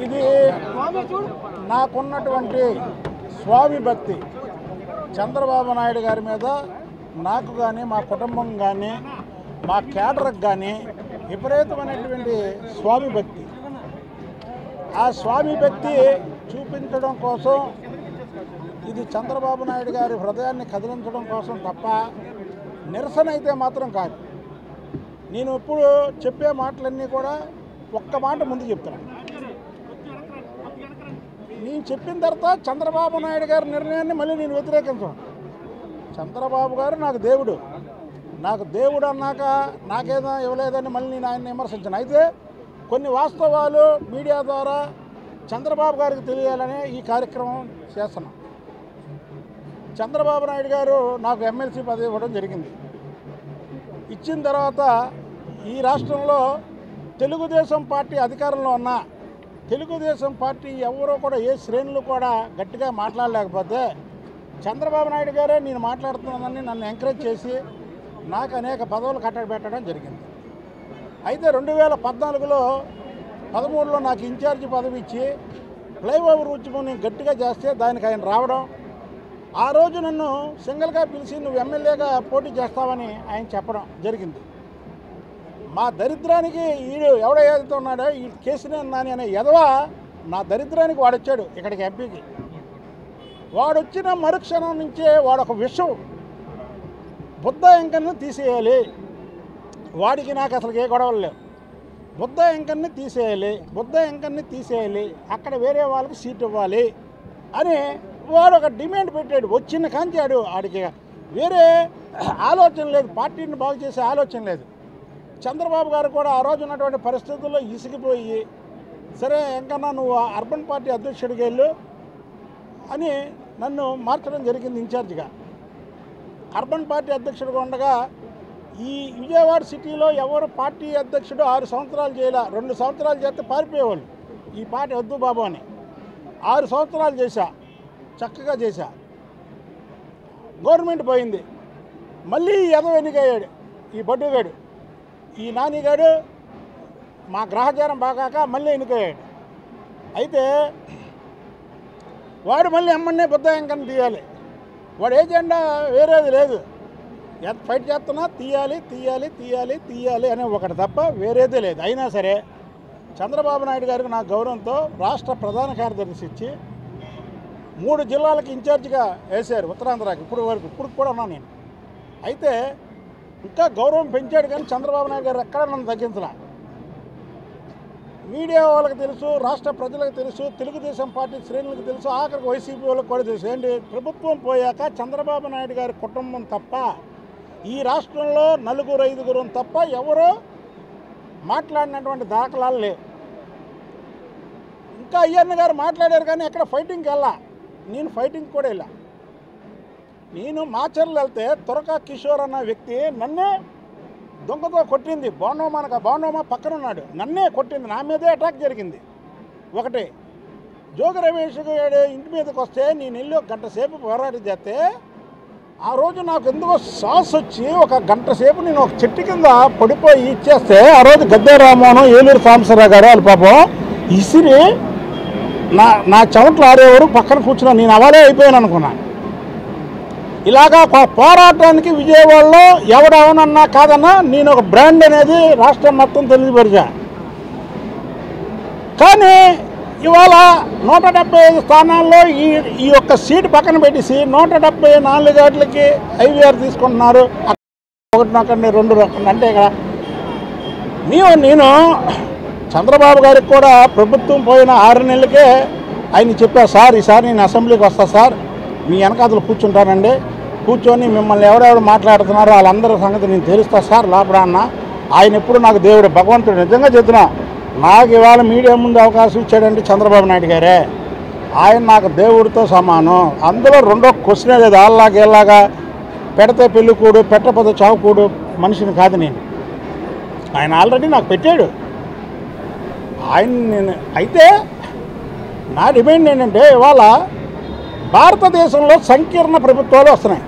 ఇది నాకున్నటువంటి స్వామి భక్తి చంద్రబాబు నాయుడు గారి మీద నాకు కానీ మా కుటుంబం కానీ మా కేడర్కి కానీ విపరీతమైనటువంటి స్వామి భక్తి. ఆ స్వామి భక్తి చూపించడం కోసం ఇది చంద్రబాబు నాయుడు గారి హృదయాన్ని కదిలించడం కోసం తప్ప నిరసన అయితే మాత్రం కాదు. నేను ఇప్పుడు చెప్పే మాటలన్నీ కూడా ఒక్క మాట ముందు చెప్తున్నాను. నేను చెప్పిన తర్వాత చంద్రబాబు నాయుడు గారి నిర్ణయాన్ని మళ్ళీ నేను వ్యతిరేకించను. చంద్రబాబు గారు నాకు దేవుడు, నాకు దేవుడు అన్నాక నాకేదో ఇవ్వలేదని మళ్ళీ నేను ఆయన్ని విమర్శించాను. అయితే కొన్ని వాస్తవాలు మీడియా ద్వారా చంద్రబాబు గారికి తెలియాలనే ఈ కార్యక్రమం చేస్తున్నాం. చంద్రబాబు నాయుడు గారు నాకు ఎమ్మెల్సీ పదవి ఇవ్వడం జరిగింది. ఇచ్చిన తర్వాత ఈ రాష్ట్రంలో తెలుగుదేశం పార్టీ అధికారంలో ఉన్న తెలుగుదేశం పార్టీ ఎవరో కూడా ఏ శ్రేణులు కూడా గట్టిగా మాట్లాడలేకపోతే చంద్రబాబు నాయుడు గారే నేను మాట్లాడుతున్నానని నన్ను ఎంకరేజ్ చేసి నాకు అనేక పదవులు కట్టబెట్టడం జరిగింది. అయితే 2014లో 13లో నాకు ఇన్ఛార్జి పదవి ఇచ్చి ఫ్లైఓవర్ ఉద్యమం నేను గట్టిగా చేస్తే దానికి ఆయన రావడం, ఆ రోజు నన్ను సింగిల్గా పిలిచి నువ్వు ఎమ్మెల్యేగా పోటీ చేస్తావని ఆయన చెప్పడం జరిగింది. మా దరిద్రానికి వీడు ఎవడైతే ఉన్నాడో ఈ కేసీఆర్ నాని అనే ఎదవ నా దరిద్రానికి వాడొచ్చాడు ఇక్కడికి ఎంపీకి. వాడొచ్చిన మరుక్షణం నుంచే వాడొక విషయం బుద్ధ వెంకన్నను తీసేయాలి, వాడికి నాకు అసలు ఏ గొడవలు లేవు, బుద్ధ వెంకన్నని తీసేయాలి, బుద్ధ వెంకన్నని తీసేయాలి, అక్కడ వేరే వాళ్ళకి సీట్ ఇవ్వాలి అని వాడు ఒక డిమాండ్ పెట్టాడు. వచ్చిన కాంచాడు, ఆడికి వేరే ఆలోచన లేదు, పార్టీని బాగు చేసే ఆలోచన లేదు. చంద్రబాబు గారు కూడా ఆ రోజు ఉన్నటువంటి పరిస్థితుల్లో ఇసిగిపోయి సరే వెంకన్న నువ్వు అర్బన్ పార్టీ అధ్యక్షుడికి వెళ్ళు అని నన్ను మార్చడం జరిగింది ఇన్ఛార్జిగా. అర్బన్ పార్టీ అధ్యక్షుడిగా ఉండగా ఈ విజయవాడ సిటీలో ఎవరు పార్టీ అధ్యక్షుడు 6 సంవత్సరాలు చేయాల, 2 సంవత్సరాలు చేస్తే పారిపోయేవాళ్ళు ఈ పార్టీ వద్దు బాబు అని. 6 సంవత్సరాలు చేశా, చక్కగా చేశా. గవర్నమెంట్ పోయింది, మళ్ళీ ఎదవ ఎన్నికయ్యాడు ఈ బడ్డుగాడు, ఈ నానిగాడు మా గ్రహచారం బాగాక మళ్ళీ ఎన్నికయ్యాడు. అయితే వాడు మళ్ళీ ఎమ్మన్నే బుద్ధ వెంకన్న తీయాలి, వాడు ఏజెండా వేరేది లేదు, ఎంత ఫైట్ చేస్తున్నా తీయాలి తీయాలి తీయాలి తీయాలి అనే ఒకటి తప్ప వేరేదే లేదు. అయినా సరే చంద్రబాబు నాయుడు గారికి నా గౌరవంతో రాష్ట్ర ప్రధాన కార్యదర్శి ఇచ్చి 3 జిల్లాలకు ఇన్ఛార్జిగా వేశారు ఉత్తరాంధ్రకి. ఇప్పుడు కూడా ఉన్నాను నేను. అయితే ఇంకా గౌరవం పెంచాడు కానీ చంద్రబాబు నాయుడు గారు ఎక్కడ నన్ను తగ్గించలే. మీడియా వాళ్ళకి తెలుసు, రాష్ట్ర ప్రజలకు తెలుసు, తెలుగుదేశం పార్టీ శ్రేణులకు తెలుసు, ఆఖరికి వైసీపీ వాళ్ళకి కూడా తెలుసు. ఏంటి ప్రభుత్వం పోయాక చంద్రబాబు నాయుడు గారి కుటుంబం తప్ప ఈ రాష్ట్రంలో 4-5 తప్ప ఎవరో మాట్లాడినటువంటి దాఖలాలు లేవు. ఇంకా అయ్యన్న గారు మాట్లాడారు కానీ ఎక్కడ ఫైటింగ్కి వెళ్ళా, నేను ఫైటింగ్ కూడా వెళ్ళా. నేను మాచర్లు వెళ్తే తురక కిషోర్ అన్న వ్యక్తి నన్నే దొంగతో కొట్టింది. బాండోమా పక్కన ఉన్నాడు, నన్నే కొట్టింది, నా మీదే అటాక్ జరిగింది. ఒకటి జోగి రమేష్ గారి ఇంటి మీదకి వస్తే నేను వెళ్ళి 1 గంట సేపు పోరాటం చేస్తే ఆ రోజు నాకు ఎందుకో సాస్ వచ్చి 1 గంట సేపు నేను ఒక చెట్టు కింద పడిపోయి ఇచ్చేస్తే ఆ రోజు గద్దె రామ్మోహన్, ఏలూరు సాంబశివరావు గారు వాళ్ళు పాపం ఇసిరి నా చెమట్లు ఆరేవారు పక్కన కూర్చున్నా. నేను అవాలే అయిపోయాను అనుకున్నాను. ఇలాగా పోరాటానికి విజయవాడలో ఎవడవనన్నా కాదన్నా నేను ఒక బ్రాండ్ అనేది రాష్ట్రం మొత్తం తెలియపరిచా. కానీ ఇవాళ 175 స్థానాల్లో ఈ యొక్క సీటు పక్కన పెట్టేసి 174 గంటలకి ఐవీఆర్ తీసుకుంటున్నారు. 1 నొక్కండి 2 నొక్కండి అంటే ఇక్కడ నేను చంద్రబాబు గారికి కూడా ప్రభుత్వం పోయిన 6 నెలలకే ఆయన చెప్పా, సార్ ఈసారి నేను అసెంబ్లీకి వస్తా సార్, మీ వెనకాతలు కూర్చుంటానండి, కూర్చొని మిమ్మల్ని ఎవరెవరు మాట్లాడుతున్నారో వాళ్ళందరి సంగతి నేను తెలుస్తా సార్ లోపల అన్న. ఆయన ఎప్పుడు నాకు దేవుడు, భగవంతుడు. నిజంగా చెప్తున్నా, నాకు ఇవాళ మీడియా ముందు అవకాశం ఇచ్చాడంటే చంద్రబాబు నాయుడు గారే. ఆయన నాకు దేవుడితో సమానం. అందులో రెండో క్వశ్చనే లేదు. వాళ్ళలాగా ఇలాగా పెడితే పెళ్ళికూడు, పెట్టకపోతే చావుకూడు మనిషిని కాదు నేను. ఆయన ఆల్రెడీ నాకు పెట్టాడు. ఆయన అయితే నా డిమాండ్ ఏంటంటే ఇవాళ భారతదేశంలో సంకీర్ణ ప్రభుత్వాలు వస్తున్నాయి.